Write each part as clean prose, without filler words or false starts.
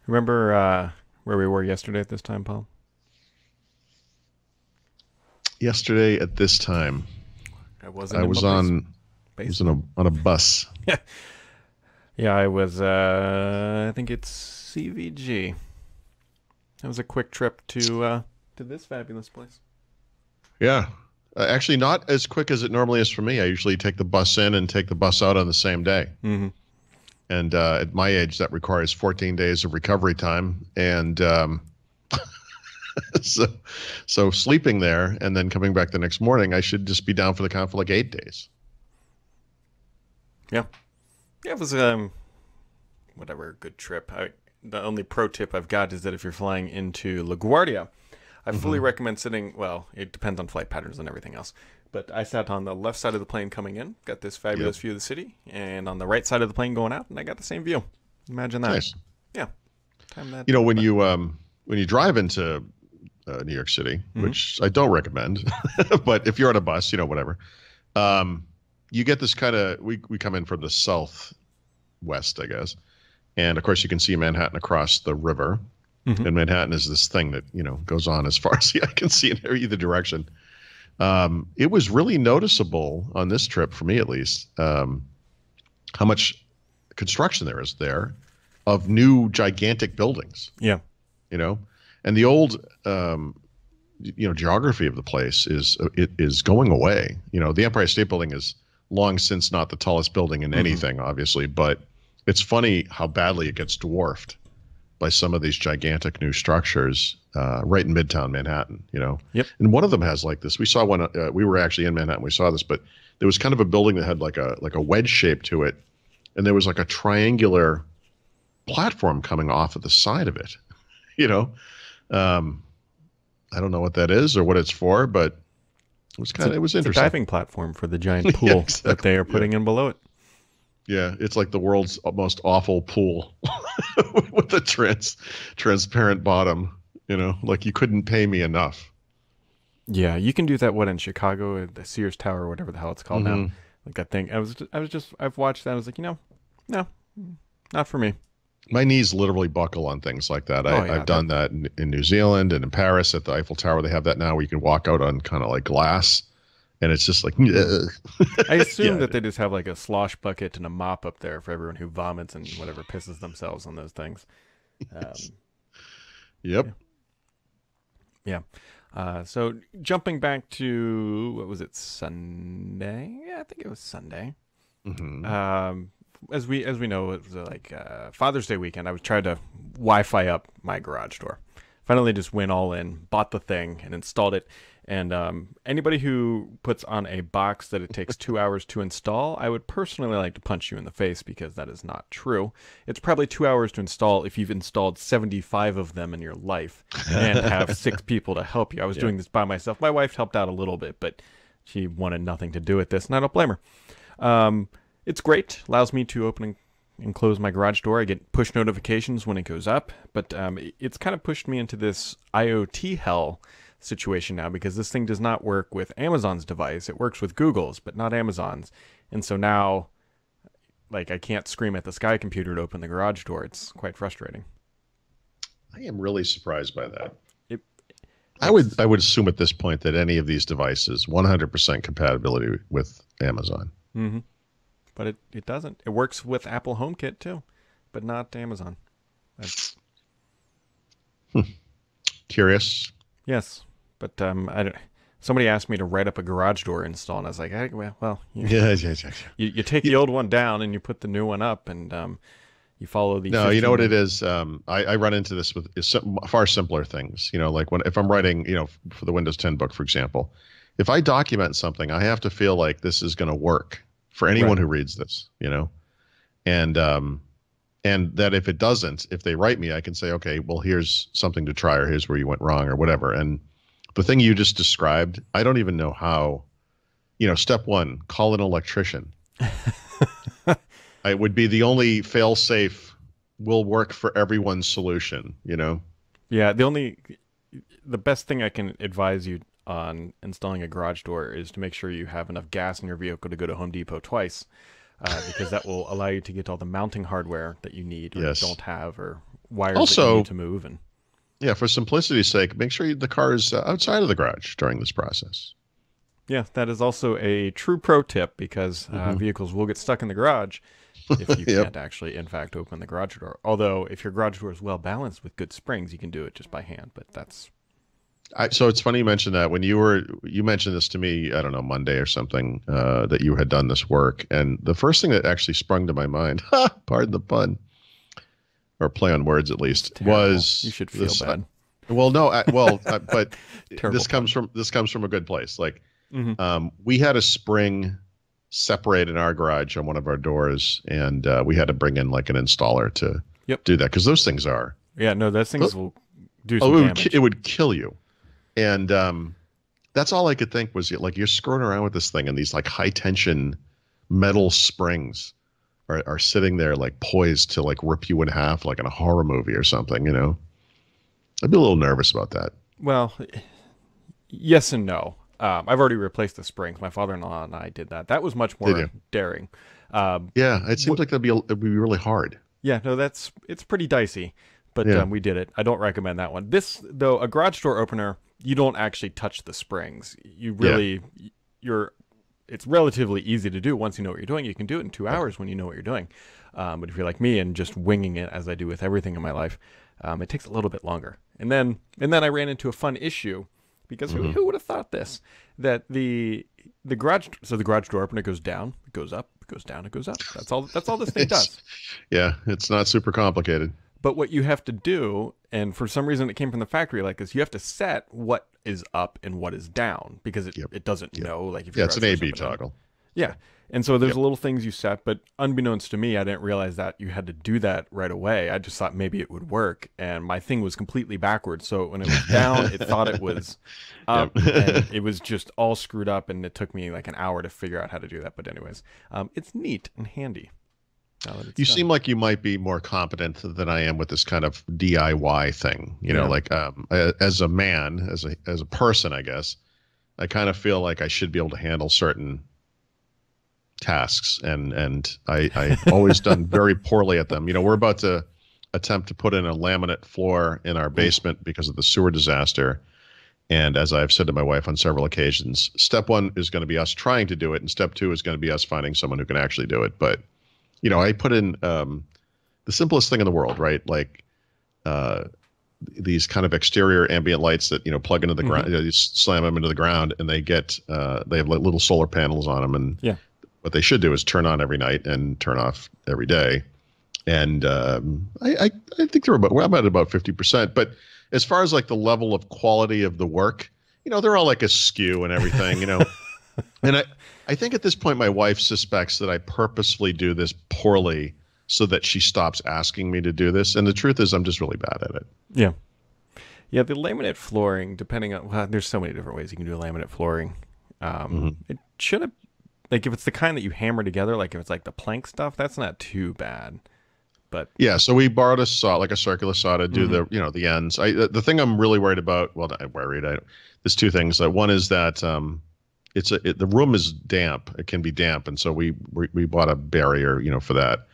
Remember where we were yesterday at this time, Paul? Yesterday at this time, I wasn't I in my was basement. on a bus. Yeah, I was. I think it's CVG. That was a quick trip to this fabulous place. Yeah. Actually, not as quick as it normally is for me. I usually take the bus in and take the bus out on the same day. Mm-hmm. And at my age, that requires 14 days of recovery time. And so, so sleeping there and then coming back the next morning, I should just be down for the count for like 8 days. Yeah, yeah, it was whatever, good trip. The only pro tip I've got is that if you're flying into LaGuardia, I fully Hmm. recommend sitting. Well, it depends on flight patterns and everything else. But I sat on the left side of the plane coming in, got this Yep. fabulous view of the city, and on the right side of the plane going out, and I got the same view. Imagine that. Nice. Yeah, time that. You know, when you drive into New York City, Mm-hmm. which I don't recommend, but if you're on a bus, whatever, um, you get this kind of we come in from the southwest, I guess, and of course you can see Manhattan across the river, Mm-hmm. and Manhattan is this thing that goes on as far as the eye can see in either direction. It was really noticeable on this trip, for me at least, how much construction there is there of new gigantic buildings. Yeah. You know, and the old geography of the place is going away. The Empire State Building is long since not the tallest building in Mm-hmm. anything, obviously, but it's funny how badly it gets dwarfed by some of these gigantic new structures right in Midtown Manhattan. Yep. And one of them has like this. We saw one. We were actually in Manhattan. We saw this, but there was kind of a building that had like a wedge shape to it, and there was like a triangular platform coming off of the side of it. You know, um, I don't know what that is or what it's for, but it was It's a interesting. diving platform for the giant Yeah, pool that exactly. they are Yeah. putting in below it. Yeah, it's like the world's most awful pool with a transparent bottom. Like you couldn't pay me enough. Yeah, you can do that. What in Chicago, the Sears Tower, or whatever the hell it's called now, Hmm. like that thing. I've watched that. I was like, no, not for me. My knees literally buckle on things like that. Oh yeah, I've done that in New Zealand and in Paris at the Eiffel Tower. They have that now where you can walk out on kind of like glass, and it's just like, ugh. I assume Yeah. that they just have like a slosh bucket and a mop up there for everyone who vomits and whatever pisses themselves on those things. Um, Yep. yeah, yeah. So jumping back to what was it, Sunday? Yeah, I think it was Sunday. Hmm. Um, as we know, it was like Father's Day weekend. I was trying to Wi-Fi up my garage door. Finally, just went all in, bought the thing, and installed it. And anybody who puts on a box that it takes 2 hours to install, I would personally like to punch you in the face because that is not true. It's probably 2 hours to install if you've installed 75 of them in your life and have six people to help you. I was Yeah. doing this by myself. My wife helped out a little bit, but she wanted nothing to do with this, and I don't blame her. Um, it's great. Allows me to open and close my garage door. I get push notifications when it goes up, but it's kind of pushed me into this IoT hell situation now because this thing does not work with Amazon's device. It works with Google's, but not Amazon's. And so now, like, I can't scream at the Sky computer to open the garage door. It's quite frustrating. I am really surprised by that. It, I would it's, I would assume at this point that any of these devices 100% compatibility with Amazon. mm-hmm. But it doesn't. It works with Apple HomeKit too, but not Amazon. That's, Curious. yes, but I don't. Somebody asked me to write up a garage door install, and I was like, well, Yeah, yeah, yeah. you take Yeah. the old one down and you put the new one up, and you follow the No, you know what 15. it is. I run into this with far simpler things. Like if I'm writing, for the Windows 10 book, for example, if I document something, I have to feel like this is going to work for anyone Right. who reads this. And that if it doesn't, if they write me, I can say, okay, well, here's something to try, or here's where you went wrong, or whatever. And the thing you just described, I don't even know how. Step one, call an electrician. It would be the only fail-safe, will work for everyone solution. Yeah, the best thing I can advise you on installing a garage door is to make sure you have enough gas in your vehicle to go to Home Depot twice, because that will allow you to get all the mounting hardware that you need or Yes. don't have or wires that you need Also, to move. And yeah, for simplicity's sake, make sure the car is outside of the garage during this process. yeah, that is also a true pro tip because Hmm. vehicles will get stuck in the garage if you Yep. can't actually, in fact, open the garage door. Although, if your garage door is well balanced with good springs, you can do it just by hand. But that's So it's funny you mentioned that when you mentioned this to me, I don't know, Monday or something, that you had done this work, and the first thing that actually sprung to my mind, pardon the pun, or play on words at it's least, terrible. You was should feel this. bad. Well, no, but Terrible pun. this comes from a good place. Like, Hmm. we had a spring separate in our garage on one of our doors, and we had to bring in like an installer to Yep. do that because those things are Yeah, no, those things will do oh, some damage. it would kill you. And that's all I could think was like you're screwing around with this thing, and these like high tension metal springs are sitting there like poised to like rip you in half like in a horror movie or something. I'd be a little nervous about that. Well, yes and no. I've already replaced the springs. My father-in-law and I did that. That was much Did more you? daring. Yeah, it seems like it'd be really hard. Yeah, no, it's pretty dicey, but Yeah, we did it. I don't recommend that one. This though, a garage door opener, you don't actually touch the springs. You yeah, really, you're. It's relatively easy to do once you know what you're doing. You can do it in 2 hours when you know what you're doing. But if you're like me and just winging it, as I do with everything in my life, it takes a little bit longer. And then I ran into a fun issue because who would have thought this? That the garage door opener goes down, it goes up, it goes down, it goes up. That's all this thing it's does. yeah, it's not super complicated. But what you have to do, and for some reason it came from the factory like this, you have to set what is up and what is down because Yep, it doesn't yep. know like if Yeah, your it's garage an door's A/B up and down. toggle. Yeah. And so there's Yep. little things you set, but unbeknownst to me, I didn't realize that you had to do that right away. I just thought maybe it would work, and my thing was completely backwards. So when it was down, it thought it was Yep. up, and it was just all screwed up, and it took me like an hour to figure out how to do that. But anyways, it's neat and handy now that it's You done. seem like you might be more competent than I am with this kind of DIY thing. Yeah. Like as a man, as a person, I guess, I kind of feel like I should be able to handle certain tasks, and I've always done very poorly at them. We're about to attempt to put in a laminate floor in our basement because of the sewer disaster. And as I've said to my wife on several occasions, step one is going to be us trying to do it, and step two is going to be us finding someone who can actually do it. But I put in the simplest thing in the world, right? Like uh, these kind of exterior ambient lights that plug into the ground, you slam them into the ground, and they have like little solar panels on them. And Yeah. what they should do is turn on every night and turn off every day. And I think I'm at about 50%. But as far as like the level of quality of the work, they're all like askew and everything. And I think at this point, my wife suspects that I purposefully do this poorly so that she stops asking me to do this. And the truth is, I'm just really bad at it. Yeah. Yeah, the laminate flooring, depending on, well, there's so many different ways you can do laminate flooring. It should have, like, if it's the kind that you hammer together, like if it's like the plank stuff, that's not too bad. But Yeah, so we borrowed a saw, like a circular saw, to do the ends. The thing I'm really worried about, well, not worried. There's two things. One is that the room is damp. It can be damp, and so we bought a barrier, for that.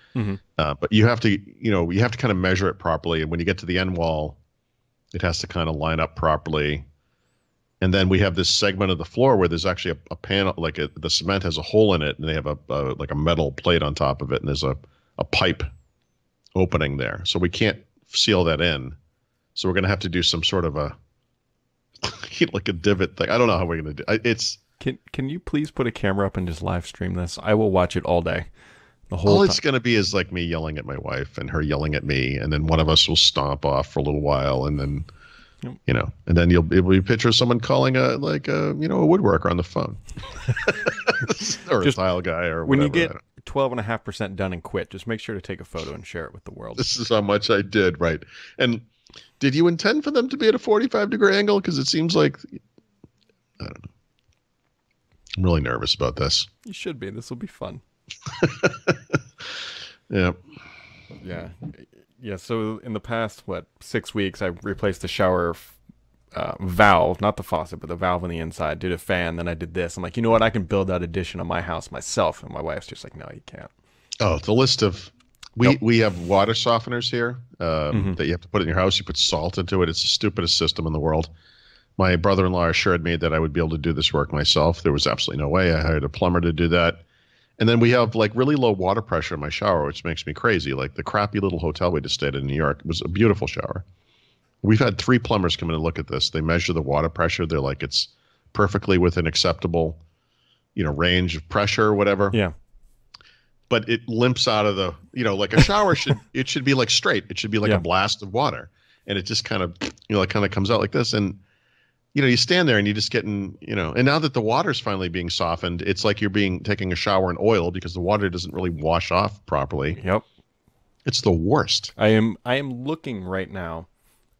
But you have to kind of measure it properly, and when you get to the end wall, it has to kind of line up properly. And then we have this segment of the floor where there's actually a panel, like the cement has a hole in it, and they have like a metal plate on top of it, and there's a pipe opening there, so we can't seal that in. So we're going to have to do some sort of a like a divot thing. I don't know how we're going to do. can you please put a camera up and just live stream this? I will watch it all day, the whole All time. it's going to be is like me yelling at my wife and her yelling at me, and then one of us will stomp off for a little while, and then Yep. and then it'll be a picture of someone calling a woodworker on the phone or a Just tile guy or When whatever. you get 12.5% done and quit, just make sure to take a photo and share it with the world. This is how much I did, right? And did you intend for them to be at a 45-degree angle? Because it seems like, I don't know. I'm really nervous about this. You should be. This will be fun. Yeah. Yeah. Yeah. So in the past, 6 weeks, I replaced the shower valve, not the faucet, but the valve on the inside, did a fan, then I did this. I'm like, you know what? I can build that addition on my house myself. And my wife's just like, no, you can't. Oh, the list of Nope. We have water softeners here Hmm. that you have to put in your house. You put salt into it. It's the stupidest system in the world. My brother-in-law assured me that I would be able to do this work myself. There was absolutely no way. I hired a plumber to do that. And then we have like really low water pressure in my shower, which makes me crazy. Like the crappy little hotel we just stayed in New York was a beautiful shower. We've had 3 plumbers come in and look at this. They measure the water pressure. They're like, it's perfectly within acceptable, range of pressure or whatever. Yeah. But it limps out of the, like a shower should be like straight. It should be like Yeah. a blast of water. And it just kind of, it kind of comes out like this. And, you stand there and you just getting, and now that the water's finally being softened, it's like you're taking a shower in oil because the water doesn't really wash off properly. Yep. It's the worst. I am looking right now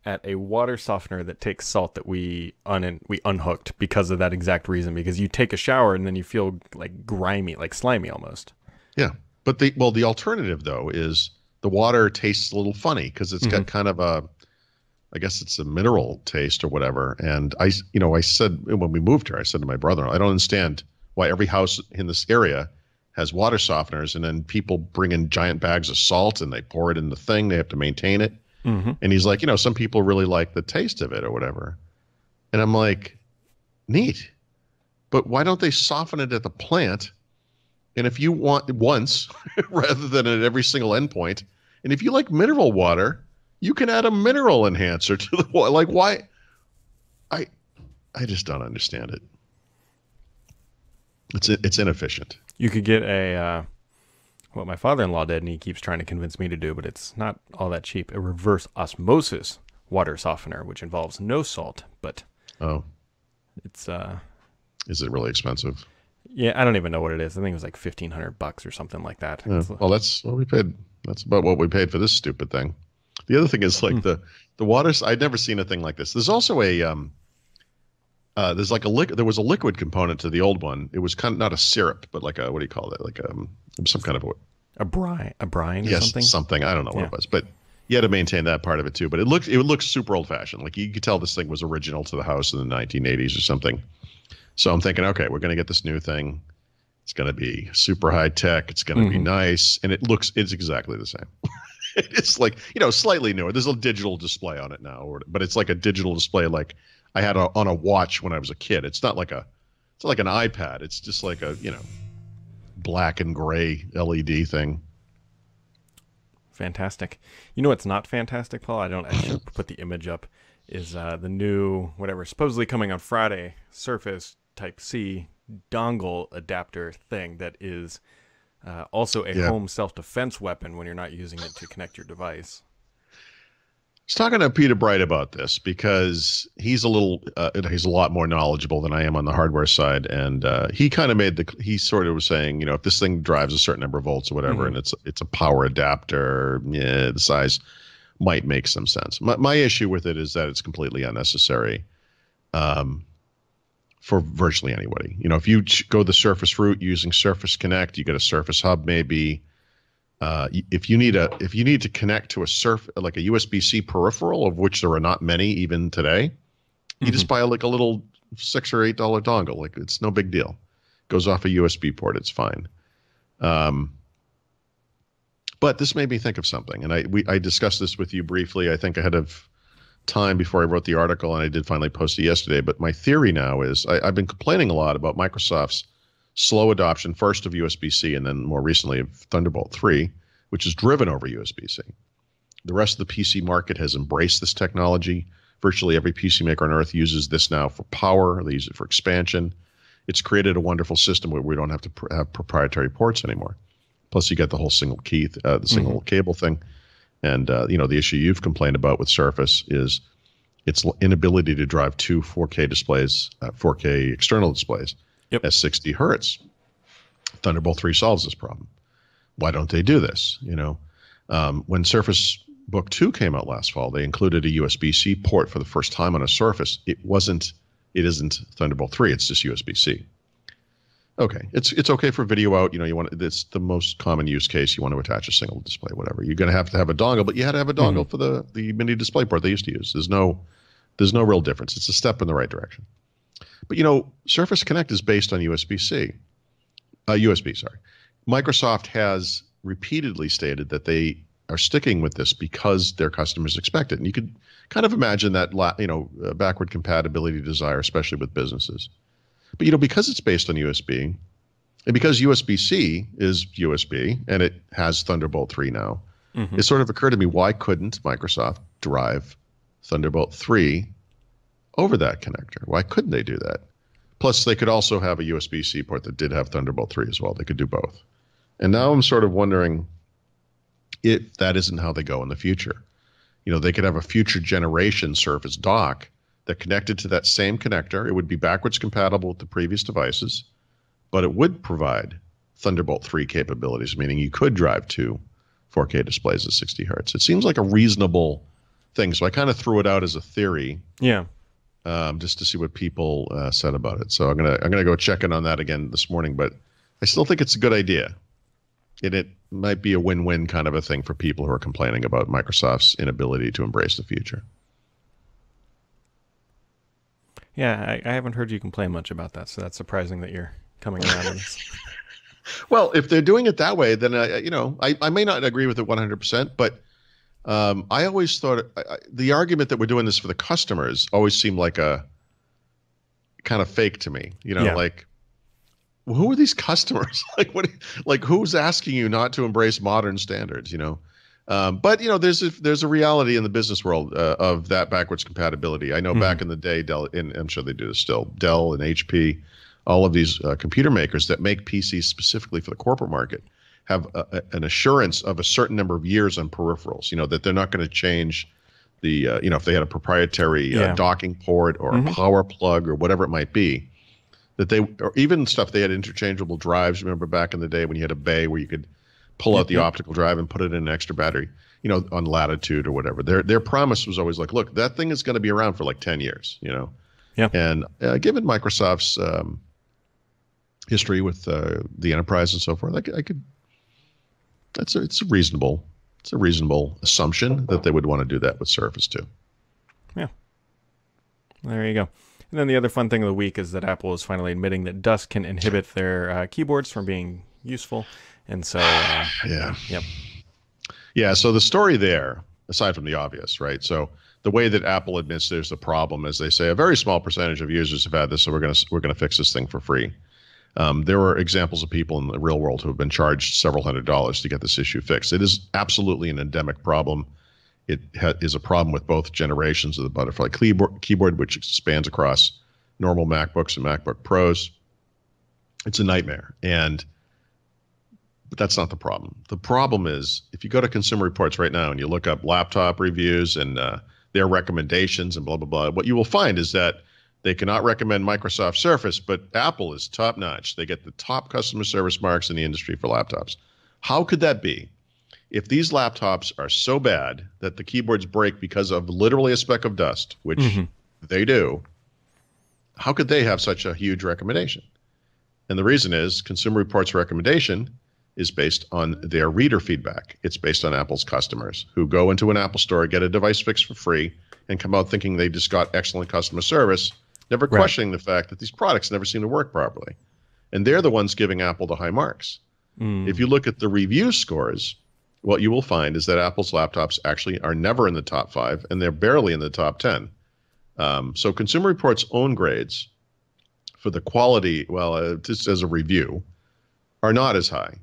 at a water softener that takes salt that we unhooked because of that exact reason. Because you take a shower and then you feel like grimy, like slimy almost. Yeah. But the alternative though is the water tastes a little funny because it's got kind of I guess it's a mineral taste or whatever. And I said when we moved here, I said to my brother, I don't understand why every house in this area has water softeners, and then people bring in giant bags of salt and they pour it in the thing. They have to maintain it. Mm-hmm. And he's like, some people really like the taste of it or whatever. And I'm like, neat. But why don't they soften it at the plant? And if you want once rather than at every single endpoint, and if you like mineral water, you can add a mineral enhancer to the water. Like why? I just don't understand it. It's inefficient. You could get what my father-in-law did, and he keeps trying to convince me to do, but it's not all that cheap. A reverse osmosis water softener, which involves no salt, but Oh, it's is it really expensive? yeah, I don't even know what it is. I think it was like $1,500 or something like that. Yeah. Well, that's what we paid. That's about what we paid for this stupid thing. The other thing is like the waters. I'd never seen a thing like this. There's also a there's like there was a liquid component to the old one. It was kind of not a syrup, but like a, what do you call that? Like some kind of A brine or yes, something. I don't know what Yeah. it was, but you had to maintain that part of it too. But it looked super old fashioned. Like you could tell this thing was original to the house in the 1980s or something. So I'm thinking, okay, we're going to get this new thing. It's going to be super high tech. It's going to be nice, and it's exactly the same. It's like, slightly newer. There's a digital display on it now, but it's like a digital display like I had on a watch when I was a kid. It's not like it's like an iPad. It's just like a, black and gray LED thing. Fantastic. You know what's not fantastic, Paul? I should put the image up. Is the new whatever supposedly coming on Friday Surface Type C dongle adapter thing that is also a home self-defense weapon when you're not using it to connect your device. I was talking to Peter Bright about this because he's a lot more knowledgeable than I am on the hardware side, and he kind of he sort of was saying, if this thing drives a certain number of volts or whatever, and it's a power adapter, the size might make some sense. My issue with it is that it's completely unnecessary for virtually anybody. If you go the Surface route using Surface Connect, you get a Surface Hub maybe. If you need to connect to like a USB-C peripheral, of which there are not many even today, you just buy like a little $6 or $8 dongle. Like it's no big deal. Goes off a USB port. It's fine. But this made me think of something, and I discussed this with you briefly. I think ahead of time before I wrote the article, and I did finally post it yesterday. But my theory now is I've been complaining a lot about Microsoft's slow adoption, first of USB-C and then more recently of Thunderbolt 3, which is driven over USB-C. The rest of the PC market has embraced this technology. Virtually every PC maker on earth uses this now for power. They use it for expansion. It's created a wonderful system where we don't have to have proprietary ports anymore. Plus, you get the whole single key, the single cable thing. And, the issue you've complained about with Surface is its inability to drive two 4K displays, 4K external displays at 60 hertz. Thunderbolt 3 solves this problem. Why don't they do this? When Surface Book 2 came out last fall, they included a USB-C port for the first time on a Surface. It isn't Thunderbolt 3. It's just USB-C. Okay, it's okay for video out. It's the most common use case. You want to attach a single display, whatever. You're going to have a dongle, but you had to have a dongle for the mini display port they used to use. There's no real difference. It's a step in the right direction. But Surface Connect is based on USB-C. USB, sorry. Microsoft has repeatedly stated that they are sticking with this because their customers expect it. And you could kind of imagine that, backward compatibility desire, especially with businesses. But, because it's based on USB, and because USB-C is USB and it has Thunderbolt 3 now, it sort of occurred to me, why couldn't Microsoft drive Thunderbolt 3 over that connector? Why couldn't they do that? Plus, they could also have a USB-C port that did have Thunderbolt 3 as well. They could do both. And now I'm sort of wondering if that isn't how they go in the future. They could have a future generation Surface dock that connected to that same connector. It would be backwards compatible with the previous devices, but it would provide Thunderbolt 3 capabilities, meaning you could drive two 4K displays at 60 hertz. It seems like a reasonable thing. So I kind of threw it out as a theory. Yeah. Just to see what people said about it. So I'm gonna go check in on that again this morning, but I still think it's a good idea. It might be a win-win kind of a thing for people who are complaining about Microsoft's inability to embrace the future. Yeah, I haven't heard you complain much about that, so that's surprising that you're coming around on this. Well, if they're doing it that way, then I may not agree with it 100%, but I always thought the argument that we're doing this for the customers always seemed like a kind of fake to me. Like, well, who are these customers? Like who's asking you not to embrace modern standards? But there's a reality in the business world of that backwards compatibility. I know back in the day, Dell, and I'm sure they do this still, Dell and HP, all of these computer makers that make PCs specifically for the corporate market have an assurance of a certain number of years on peripherals, that they're not going to change the, if they had a proprietary docking port or a power plug or whatever it might be, or even stuff, they had interchangeable drives. Remember back in the day when you had a bay where you could pull out the optical drive and put it in an extra battery, on Latitude or whatever. Their promise was always like, look, that thing is going to be around for like 10 years, Yeah. And given Microsoft's history with the enterprise and so forth, I could. It's a reasonable assumption that they would want to do that with Surface too. Yeah. There you go. And then the other fun thing of the week is that Apple is finally admitting that dust can inhibit their keyboards from being useful. And so, yeah. Yep. Yeah. So the story there, aside from the obvious, right? So the way that Apple admits there's a problem is they say a very small percentage of users have had this, so we're gonna fix this thing for free. There are examples of people in the real world who have been charged several $100s to get this issue fixed. It is absolutely an endemic problem. It is a problem with both generations of the Butterfly keyboard, which spans across normal MacBooks and MacBook Pros. It's a nightmare, but that's not the problem. The problem is if you go to Consumer Reports right now and you look up laptop reviews and their recommendations and blah, blah, blah, what you will find is that they cannot recommend Microsoft Surface, but Apple is top notch. They get the top customer service marks in the industry for laptops. How could that be? If these laptops are so bad that the keyboards break because of literally a speck of dust, which they do, how could they have such a huge recommendation? And the reason is Consumer Reports recommendation is based on their reader feedback. It's based on Apple's customers who go into an Apple store, get a device fixed for free, and come out thinking they just got excellent customer service, never questioning the fact that these products never seem to work properly. And they're the ones giving Apple the high marks. If you look at the review scores, what you will find is that Apple's laptops actually are never in the top 5, and they're barely in the top 10. So Consumer Reports' own grades for the quality, just as a review, are not as high.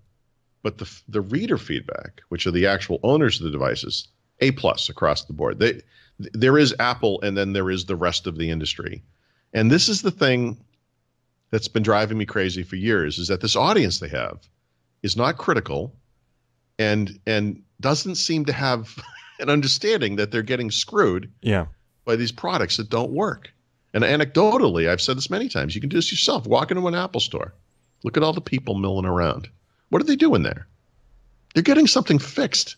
But the reader feedback, which are the actual owners of the devices, A+ across the board. There is Apple, and then there is the rest of the industry. And this is the thing that's been driving me crazy for years, is that this audience they have is not critical and doesn't seem to have an understanding that they're getting screwed by these products that don't work. And anecdotally, I've said this many times, you can do this yourself. Walk into an Apple store. Look at all the people milling around. What are they doing there? They're getting something fixed.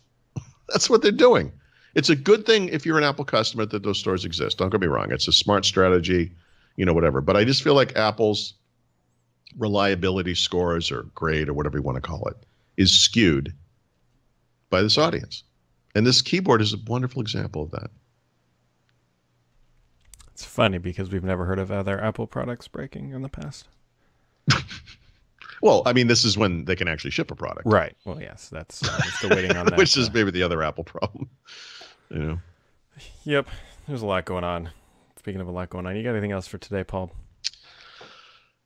That's what they're doing. It's a good thing if you're an Apple customer that those stores exist. Don't get me wrong. It's a smart strategy, whatever. But I just feel like Apple's reliability scores or grade or whatever you want to call it is skewed by this audience. And this keyboard is a wonderful example of that. It's funny because we've never heard of other Apple products breaking in the past. Well, I mean, this is when they can actually ship a product, Right. Well, yes, that's still waiting on that. which is maybe the other Apple problem. You know. Yep. There's a lot going on. Speaking of a lot going on, you got anything else for today, Paul?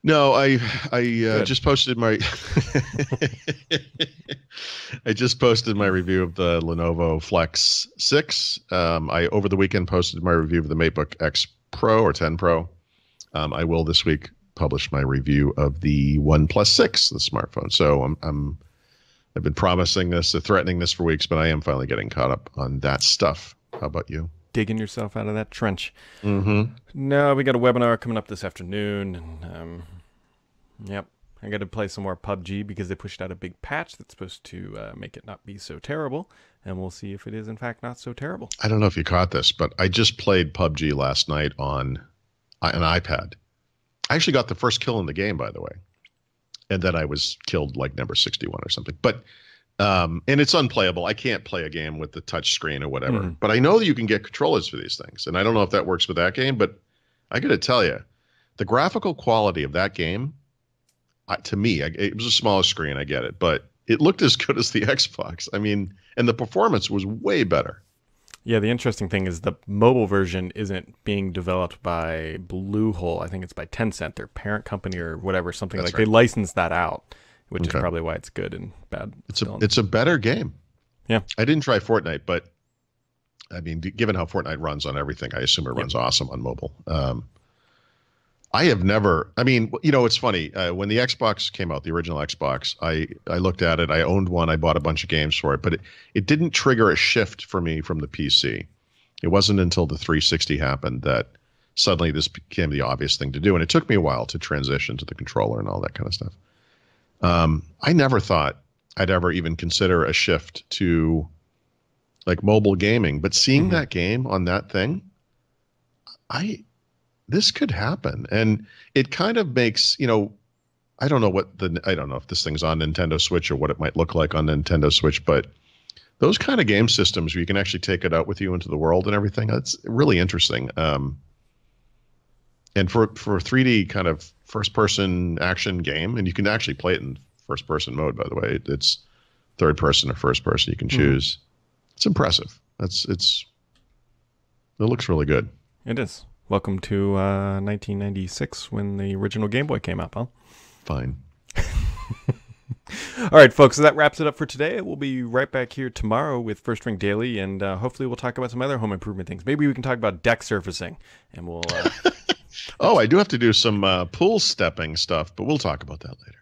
No, I Good. just posted my I just posted my review of the Lenovo Flex 6. I over the weekend posted my review of the MateBook X Pro or 10 Pro. I will this week publish my review of the OnePlus 6, the smartphone. So I've been promising this, threatening this for weeks, but I am finally getting caught up on that stuff. How about you? Digging yourself out of that trench. Mm-hmm. No, we got a webinar coming up this afternoon, and yep, I got to play some more PUBG because they pushed out a big patch that's supposed to make it not be so terrible, and we'll see if it is in fact not so terrible. I don't know if you caught this, but I just played PUBG last night on an iPad. I actually got the first kill in the game, by the way, and then I was killed like number 61 or something. But and it's unplayable. I can't play a game with the touch screen or whatever. Mm-hmm. But I know that you can get controllers for these things, and I don't know if that works with that game. But I got to tell you, the graphical quality of that game, to me, it was a smaller screen. I get it, but it looked as good as the Xbox. I mean, and the performance was way better. Yeah, the interesting thing is the mobile version isn't being developed by Bluehole. I think it's by Tencent, their parent company or whatever, something That's like right. They licensed that out, which is Okay. probably why it's good and bad. It's a better game. Yeah. I didn't try Fortnite, but I mean, given how Fortnite runs on everything, I assume it runs awesome on mobile. I have never, I mean, you know, it's funny. When the Xbox came out, the original Xbox, I looked at it. I owned one. I bought a bunch of games for it, but it didn't trigger a shift for me from the PC. It wasn't until the 360 happened that suddenly this became the obvious thing to do. And it took me a while to transition to the controller and all that kind of stuff. I never thought I'd ever even consider a shift to like mobile gaming, but seeing that game on that thing, this could happen. And it kind of makes, you know, I don't know if this thing's on Nintendo Switch or what it might look like on Nintendo Switch, but those kind of game systems where you can actually take it out with you into the world and everything, that's really interesting. And for a 3D kind of first-person action game, and you can actually play it in first-person mode, by the way. It's third-person or first-person. You can choose. It's impressive. It looks really good. It is. Welcome to 1996 when the original Game Boy came out, Paul. Fine. All right, folks, so that wraps it up for today. We'll be right back here tomorrow with First Ring Daily, and hopefully we'll talk about some other home improvement things. Maybe we can talk about deck surfacing, and we'll... Oh, I do have to do some pool stepping stuff, but we'll talk about that later.